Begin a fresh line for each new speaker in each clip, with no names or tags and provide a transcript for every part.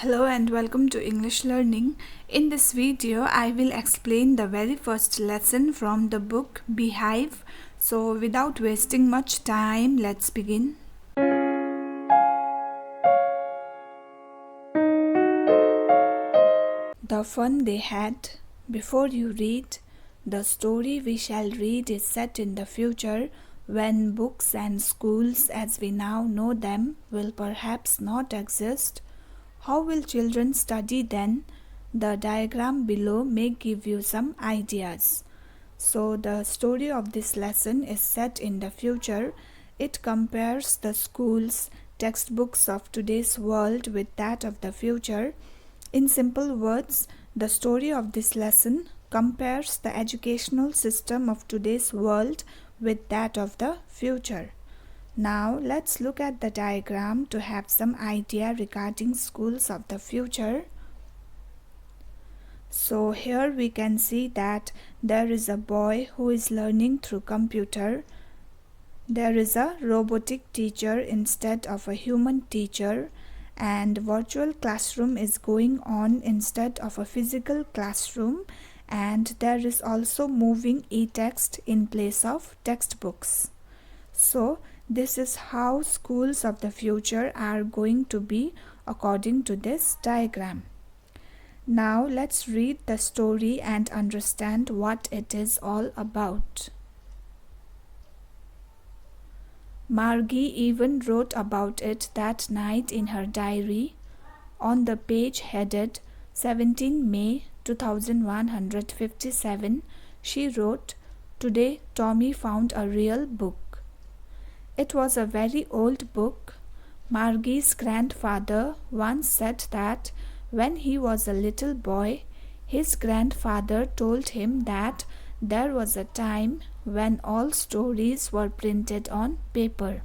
Hello and welcome to English Learning. In this video, I will explain the very first lesson from the book Beehive. So without wasting much time, let's begin. The fun they had. Before you read, the story we shall read is set in the future when books and schools as we now know them will perhaps not exist. How will children study then? The diagram below may give you some ideas. So the story of this lesson is set in the future. It compares the school's textbooks of today's world with that of the future. In simple words, the story of this lesson compares the educational system of today's world with that of the future. Now let's look at the diagram to have some idea regarding schools of the future. So here we can see that there is a boy who is learning through computer. There is a robotic teacher instead of a human teacher, and virtual classroom is going on instead of a physical classroom, and there is also moving e-text in place of textbooks. So this is how schools of the future are going to be according to this diagram. Now let's read the story and understand what it is all about. Margie even wrote about it that night in her diary. On the page headed 17 May 2157, she wrote, "Today Tommy found a real book." It was a very old book. Margie's grandfather once said that when he was a little boy, his grandfather told him that there was a time when all stories were printed on paper.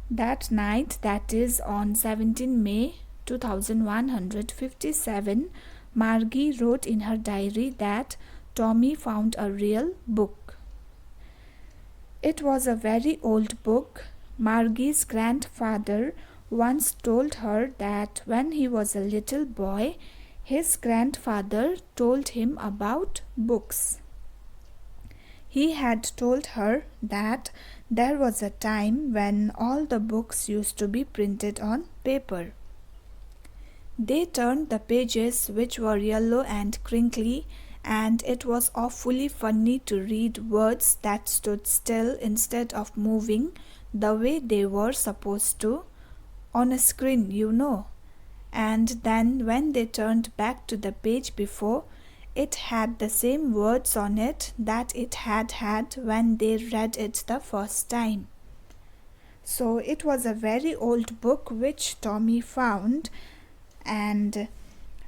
That night, that is on 17 May 2157, Margie wrote in her diary that Tommy found a real book. It was a very old book. Margie's grandfather once told her that when he was a little boy, his grandfather told him about books. He had told her that there was a time when all the books used to be printed on paper. They turned the pages, which were yellow and crinkly, and it was awfully funny to read words that stood still instead of moving the way they were supposed to, on a screen, you know. And then when they turned back to the page before, it had the same words on it that it had had when they read it the first time. So it was a very old book which Tommy found, and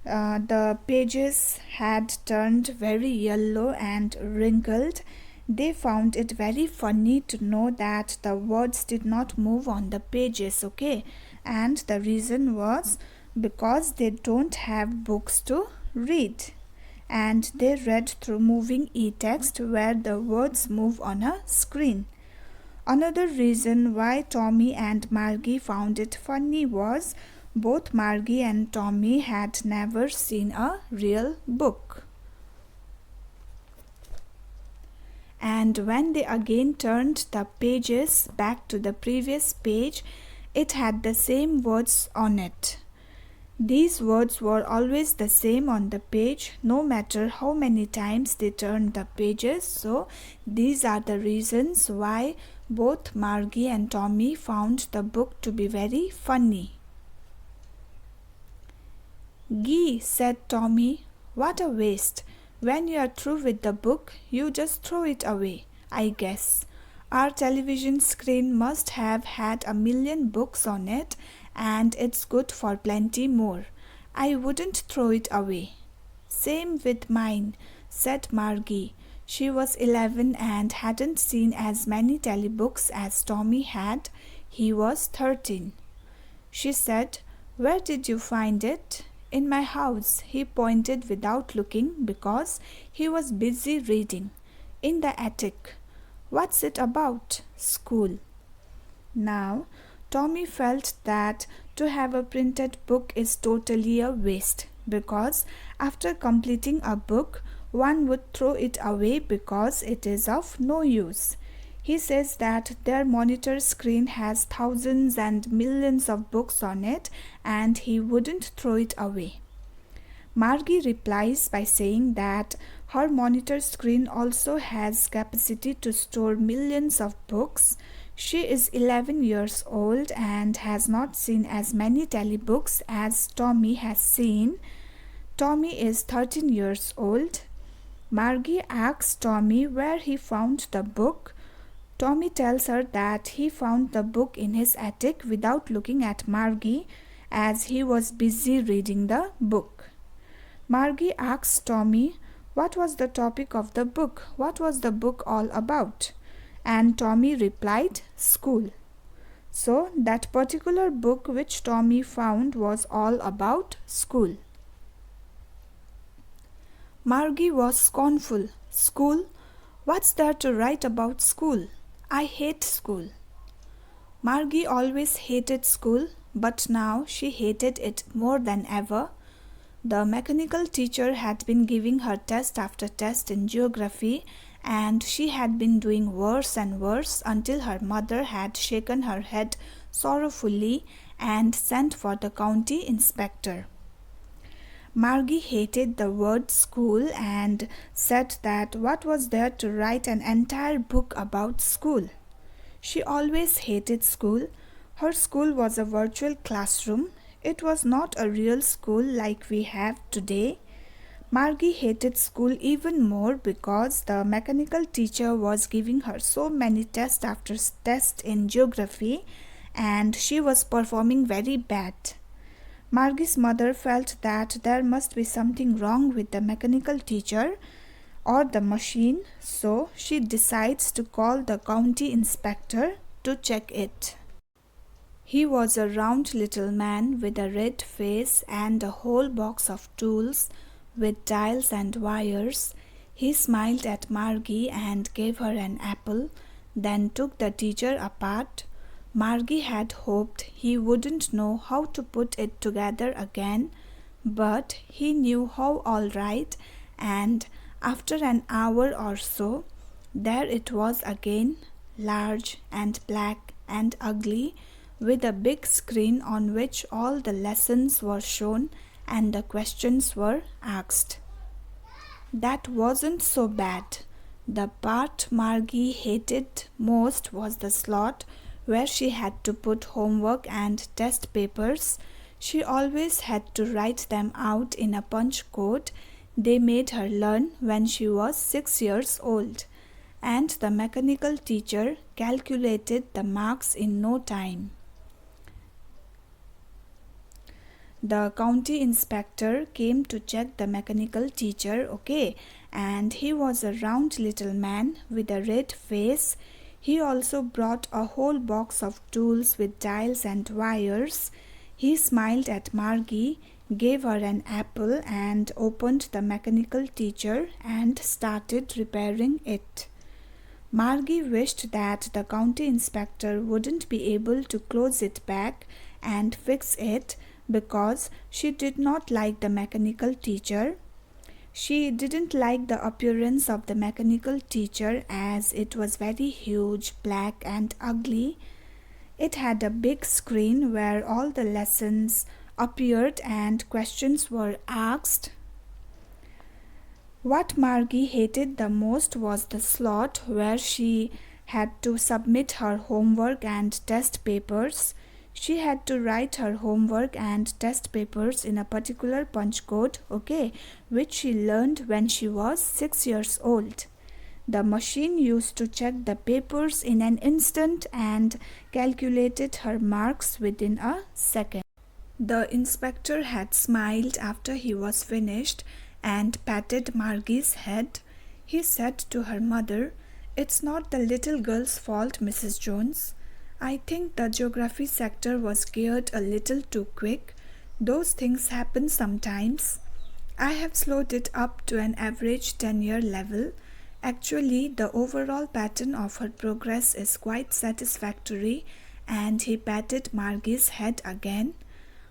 the pages had turned very yellow and wrinkled. They found it very funny to know that the words did not move on the pages, okay? And the reason was because they don't have books to read, and they read through moving e-text where the words move on a screen. Another reason why Tommy and Margie found it funny was both Margie and Tommy had never seen a real book. And when they again turned the pages back to the previous page, it had the same words on it. These words were always the same on the page, no matter how many times they turned the pages. So these are the reasons why both Margie and Tommy found the book to be very funny. "Gee," said Tommy, "what a waste. When you are through with the book, you just throw it away, I guess. Our television screen must have had 1,000,000 books on it, and it's good for plenty more. I wouldn't throw it away." "Same with mine," said Margie. She was 11 and hadn't seen as many telebooks as Tommy had. He was 13. She said, "Where did you find it?" "In my house," he pointed without looking because he was busy reading. "In the attic." "What's it about?" "School." Now, Tommy felt that to have a printed book is totally a waste, because after completing a book, one would throw it away because it is of no use. He says that their monitor screen has thousands and millions of books on it and he wouldn't throw it away. Margie replies by saying that her monitor screen also has capacity to store millions of books. She is 11 years old and has not seen as many telebooks as Tommy has seen. Tommy is 13 years old. Margie asks Tommy where he found the book. Tommy tells her that he found the book in his attic without looking at Margie, as he was busy reading the book. Margie asks Tommy what was the topic of the book, what was the book all about, and Tommy replied, school. So that particular book which Tommy found was all about school. Margie was scornful. School? What's there to write about school? I hate school. Margie always hated school, but now she hated it more than ever. The mechanical teacher had been giving her test after test in geography, and she had been doing worse and worse until her mother had shaken her head sorrowfully and sent for the county inspector. Margie hated the word school and said that what was there to write an entire book about school? She always hated school. Her school was a virtual classroom. It was not a real school like we have today. Margie hated school even more because the mechanical teacher was giving her so many test after test in geography and she was performing very bad. Margie's mother felt that there must be something wrong with the mechanical teacher or the machine, so she decides to call the county inspector to check it. He was a round little man with a red face and a whole box of tools with dials and wires. He smiled at Margie and gave her an apple, then took the teacher apart. Margie had hoped he wouldn't know how to put it together again, but he knew how all right, and after an hour or so, there it was again, large and black and ugly, with a big screen on which all the lessons were shown and the questions were asked. That wasn't so bad. The part Margie hated most was the slot where she had to put homework and test papers. She always had to write them out in a punch code they made her learn when she was 6 years old, and the mechanical teacher calculated the marks in no time. The county inspector came to check the mechanical teacher, and he was a round little man with a red face. He also brought a whole box of tools with dials and wires. He smiled at Margie, gave her an apple and opened the mechanical teacher and started repairing it. Margie wished that the county inspector wouldn't be able to close it back and fix it because she did not like the mechanical teacher. She didn't like the appearance of the mechanical teacher as it was very huge, black and ugly. It had a big screen where all the lessons appeared and questions were asked. What Margie hated the most was the slot where she had to submit her homework and test papers. She had to write her homework and test papers in a particular punch code, which she learned when she was 6 years old. The machine used to check the papers in an instant and calculated her marks within a second. The inspector had smiled after he was finished and patted Margie's head. He said to her mother, "It's not the little girl's fault, Mrs. Jones. I think the geography sector was geared a little too quick. Those things happen sometimes. I have slowed it up to an average 10-year level. Actually, the overall pattern of her progress is quite satisfactory," and he patted Margie's head again.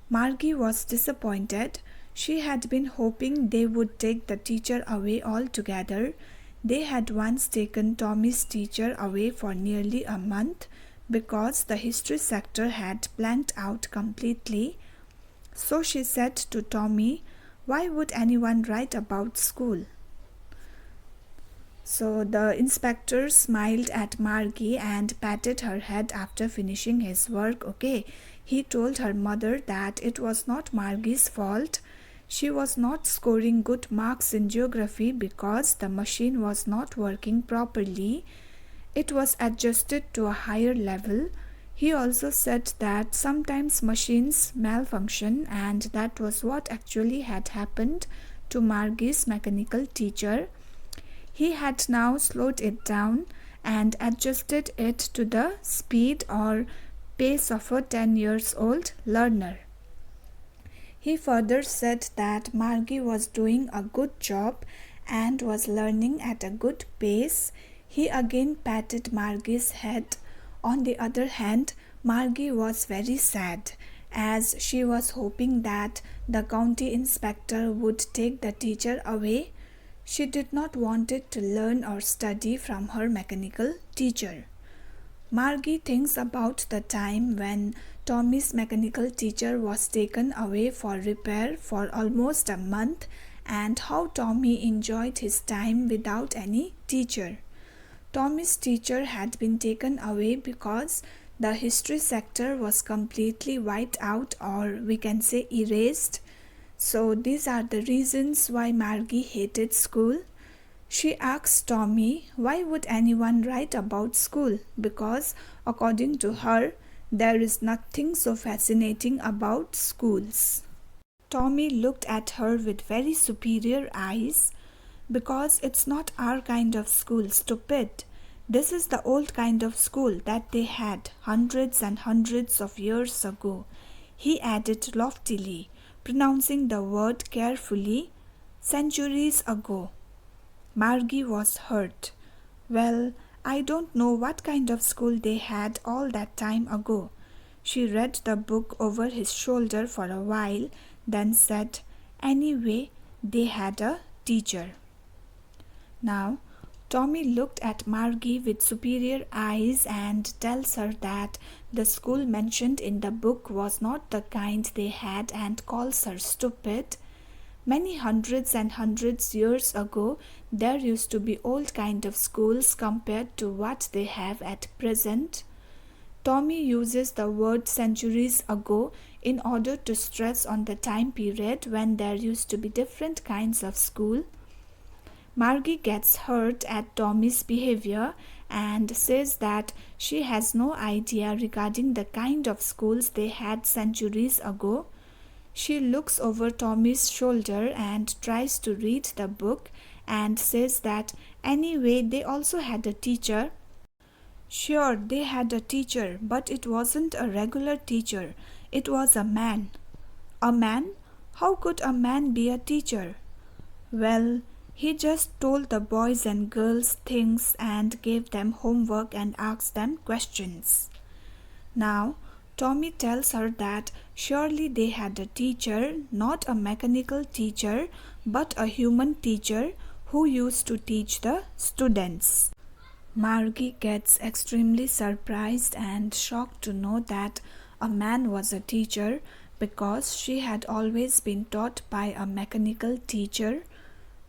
Margie was disappointed. She had been hoping they would take the teacher away altogether. They had once taken Tommy's teacher away for nearly a month because the history sector had blanked out completely. So she said to Tommy, "Why would anyone write about school?" So the inspector smiled at Margie and patted her head after finishing his work. Okay, he told her mother that it was not Margie's fault. She was not scoring good marks in geography because the machine was not working properly. It was adjusted to a higher level. He also said that sometimes machines malfunction, and that was what actually had happened to Margie's mechanical teacher. He had now slowed it down and adjusted it to the speed or pace of a 10-year-old learner. He further said that Margie was doing a good job and was learning at a good pace. He again patted Margie's head. On the other hand, Margie was very sad, as she was hoping that the county inspector would take the teacher away. She did not want it to learn or study from her mechanical teacher. Margie thinks about the time when Tommy's mechanical teacher was taken away for repair for almost a month and how Tommy enjoyed his time without any teacher. Tommy's teacher had been taken away because the history sector was completely wiped out, or we can say erased. So these are the reasons why Margie hated school. She asked Tommy, why would anyone write about school? Because according to her, there is nothing so fascinating about schools. Tommy looked at her with very superior eyes. Because it's not our kind of school, stupid. This is the old kind of school that they had hundreds and hundreds of years ago, he added loftily, pronouncing the word carefully. Centuries ago. Margie was hurt. Well, I don't know what kind of school they had all that time ago. She read the book over his shoulder for a while, then said, anyway, they had a teacher. Now, Tommy looked at Margie with superior eyes and tells her that the school mentioned in the book was not the kind they had and calls her stupid. Many hundreds and hundreds years ago, there used to be old kind of schools compared to what they have at present. Tommy uses the word centuries ago in order to stress on the time period when there used to be different kinds of school. Margie gets hurt at Tommy's behavior and says that she has no idea regarding the kind of schools they had centuries ago. She looks over Tommy's shoulder and tries to read the book and says that anyway they also had a teacher. Sure, they had a teacher, but it wasn't a regular teacher. It was a man. A man? How could a man be a teacher? Well, he just told the boys and girls things and gave them homework and asked them questions. Now, Tommy tells her that surely they had a teacher, not a mechanical teacher, but a human teacher who used to teach the students. Margie gets extremely surprised and shocked to know that a man was a teacher because she had always been taught by a mechanical teacher.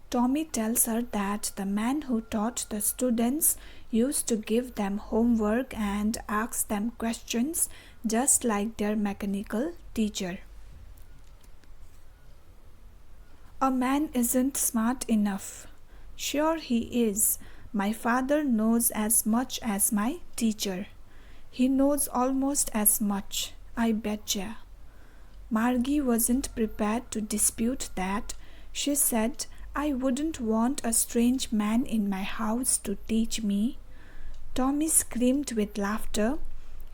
Tommy tells her that the man who taught the students used to give them homework and ask them questions just like their mechanical teacher. A man isn't smart enough. Sure he is. My father knows as much as my teacher. He knows almost as much, I betcha. Margie wasn't prepared to dispute that. She said, I wouldn't want a strange man in my house to teach me. Tommy screamed with laughter.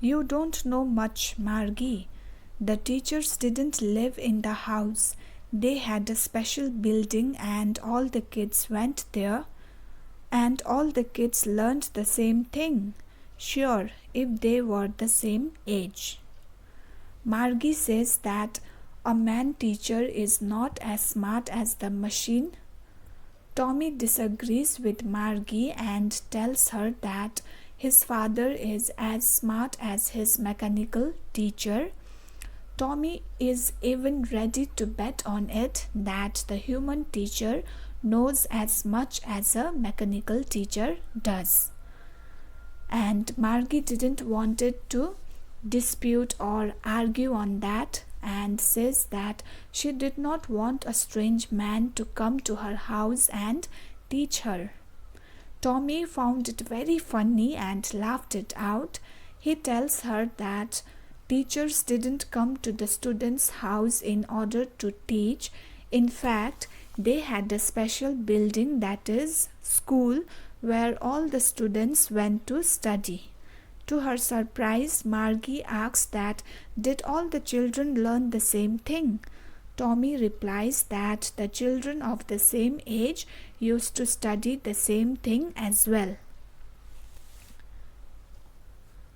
You don't know much, Margie. The teachers didn't live in the house. They had a special building and all the kids went there. And all the kids learned the same thing. Sure, if they were the same age. Margie says that A man teacher is not as smart as the machine. Tommy disagrees with Margie and tells her that his father is as smart as his mechanical teacher. Tommy is even ready to bet on it that the human teacher knows as much as a mechanical teacher does. And Margie didn't want it to dispute or argue on that, and says that she did not want a strange man to come to her house and teach her. Tommy found it very funny and laughed it out. He tells her that teachers didn't come to the students' house in order to teach. In fact, they had a special building, that is, school, where all the students went to study. To her surprise, Margie asks that did all the children learn the same thing? Tommy replies that the children of the same age used to study the same thing as well.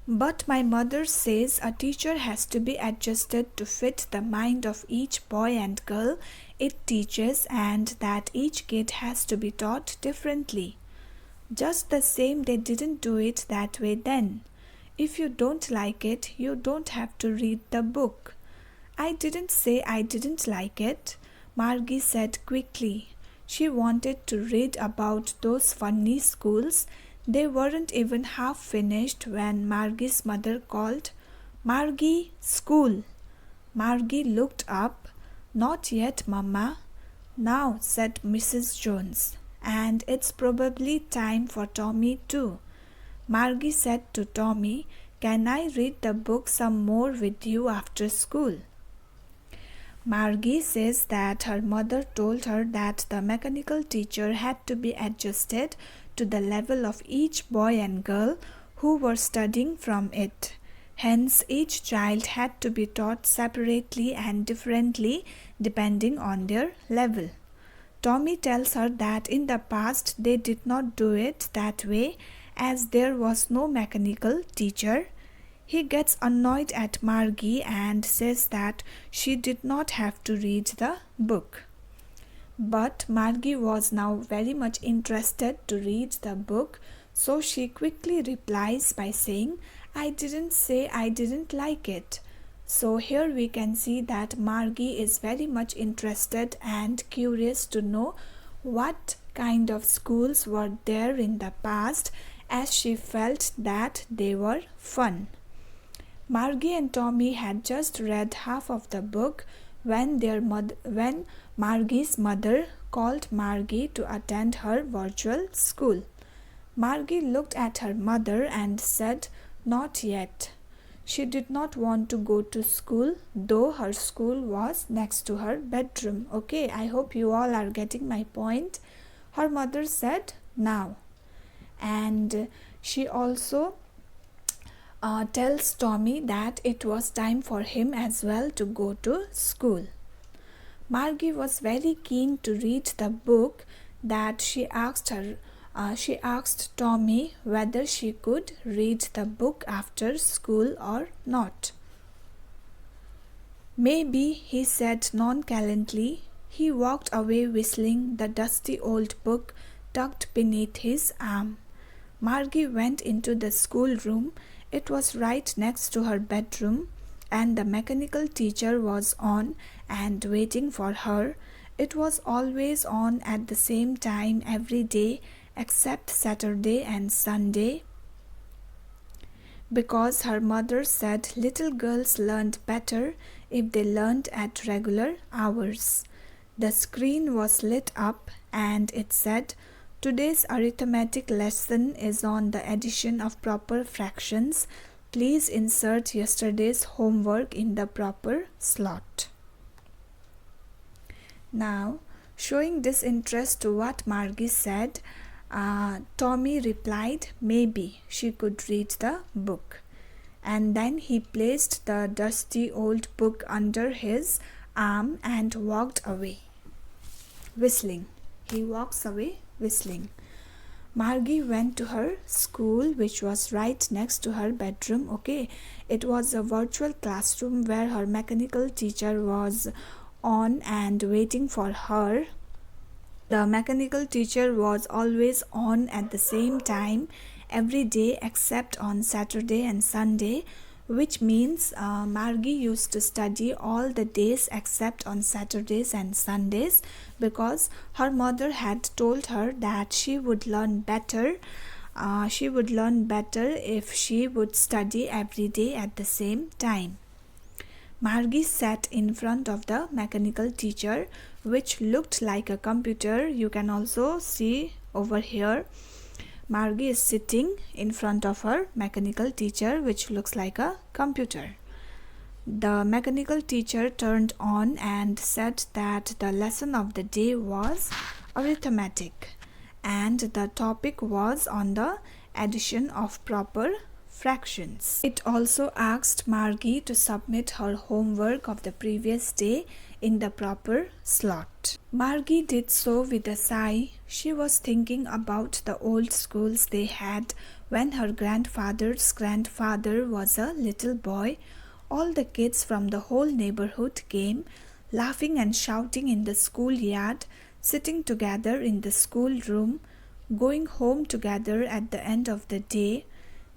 But my mother says a teacher has to be adjusted to fit the mind of each boy and girl it teaches, and that each kid has to be taught differently. Just the same, they didn't do it that way then. If you don't like it, you don't have to read the book. I didn't say I didn't like it, Margie said quickly. She wanted to read about those funny schools. They weren't even half finished when Margie's mother called, "Margie, school." Margie looked up. "Not yet, Mama." "Now," said Mrs. Jones, "and it's probably time for Tommy too." Margie said to Tommy, "Can I read the book some more with you after school?" Margie says that her mother told her that the mechanical teacher had to be adjusted to the level of each boy and girl who were studying from it. Hence, each child had to be taught separately and differently depending on their level. Tommy tells her that in the past they did not do it that way, as there was no mechanical teacher. He gets annoyed at Margie and says that she did not have to read the book. But Margie was now very much interested to read the book, so she quickly replies by saying, "I didn't say I didn't like it." So here we can see that Margie is very much interested and curious to know what kind of schools were there in the past, as she felt that they were fun. Margie and Tommy had just read half of the book when Margie's mother called Margie to attend her virtual school. Margie looked at her mother and said, "Not yet." She did not want to go to school, though her school was next to her bedroom. Okay, I hope you all are getting my point. Her mother said, "Now." And she also tells Tommy that it was time for him as well to go to school. Margie was very keen to read the book that she asked Tommy whether she could read the book after school or not. "Maybe," he said nonchalantly. He walked away whistling, the dusty old book tucked beneath his arm. Margie went into the schoolroom. It was right next to her bedroom, and the mechanical teacher was on and waiting for her. It was always on at the same time every day except Saturday and Sunday, because her mother said little girls learned better if they learned at regular hours. The screen was lit up and it said, "Today's arithmetic lesson is on the addition of proper fractions. Please insert yesterday's homework in the proper slot." Now, showing disinterest to what Margie said, Tommy replied maybe she could read the book. And then he placed the dusty old book under his arm and walked away, whistling. He walks away whistling. Margie went to her school, which was right next to her bedroom. Okay, it was a virtual classroom where her mechanical teacher was on and waiting for her. The mechanical teacher was always on at the same time every day except on Saturday and Sunday, which means Margie used to study all the days except on Saturdays and Sundays because her mother had told her that she would learn better. She would learn better if she would study every day at the same time. Margie sat in front of the mechanical teacher, which looked like a computer. You can also see over here. Margie is sitting in front of her mechanical teacher, which looks like a computer. The mechanical teacher turned on and said that the lesson of the day was arithmetic, and the topic was on the addition of proper fractions. It also asked Margie to submit her homework of the previous day in the proper slot. Margie did so with a sigh. She was thinking about the old schools they had when her grandfather's grandfather was a little boy. All the kids from the whole neighborhood came, laughing and shouting in the schoolyard, sitting together in the schoolroom, going home together at the end of the day.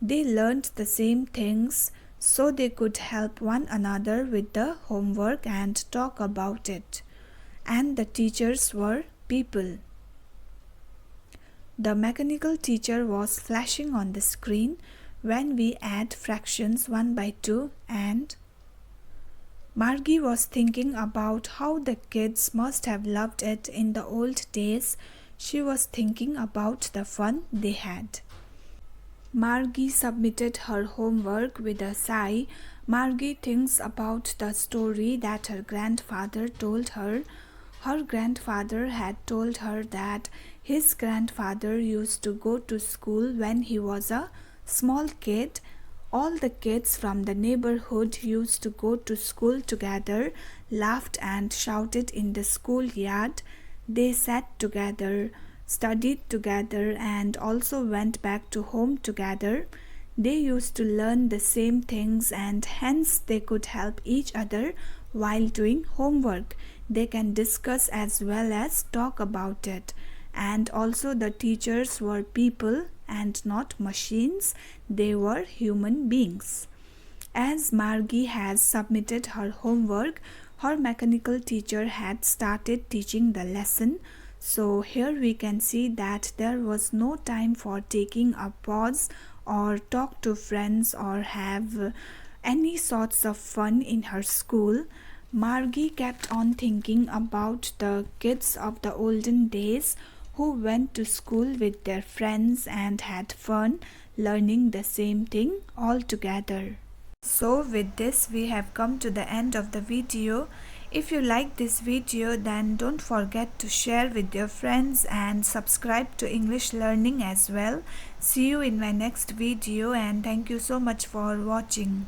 They learned the same things so they could help one another with the homework and talk about it. And the teachers were people. The mechanical teacher was flashing on the screen when we add fractions 1 by 2 and Margie was thinking about how the kids must have loved it in the old days. She was thinking about the fun they had. Margie submitted her homework with a sigh. Margie thinks about the story that her grandfather told her. Her grandfather had told her that his grandfather used to go to school when he was a small kid. All the kids from the neighborhood used to go to school together, laughed and shouted in the schoolyard. They sat together, studied together, and also went back to home together. They used to learn the same things and hence they could help each other while doing homework. They can discuss as well as talk about it. And also the teachers were people and not machines. They were human beings. As Margie has submitted her homework, her mechanical teacher had started teaching the lesson. So here we can see that there was no time for taking a pause or talk to friends or have any sorts of fun in her school. Margie kept on thinking about the kids of the olden days who went to school with their friends and had fun learning the same thing all together. So with this we have come to the end of the video. If you like this video, then don't forget to share with your friends and subscribe to English Learning as well. See you in my next video and thank you so much for watching.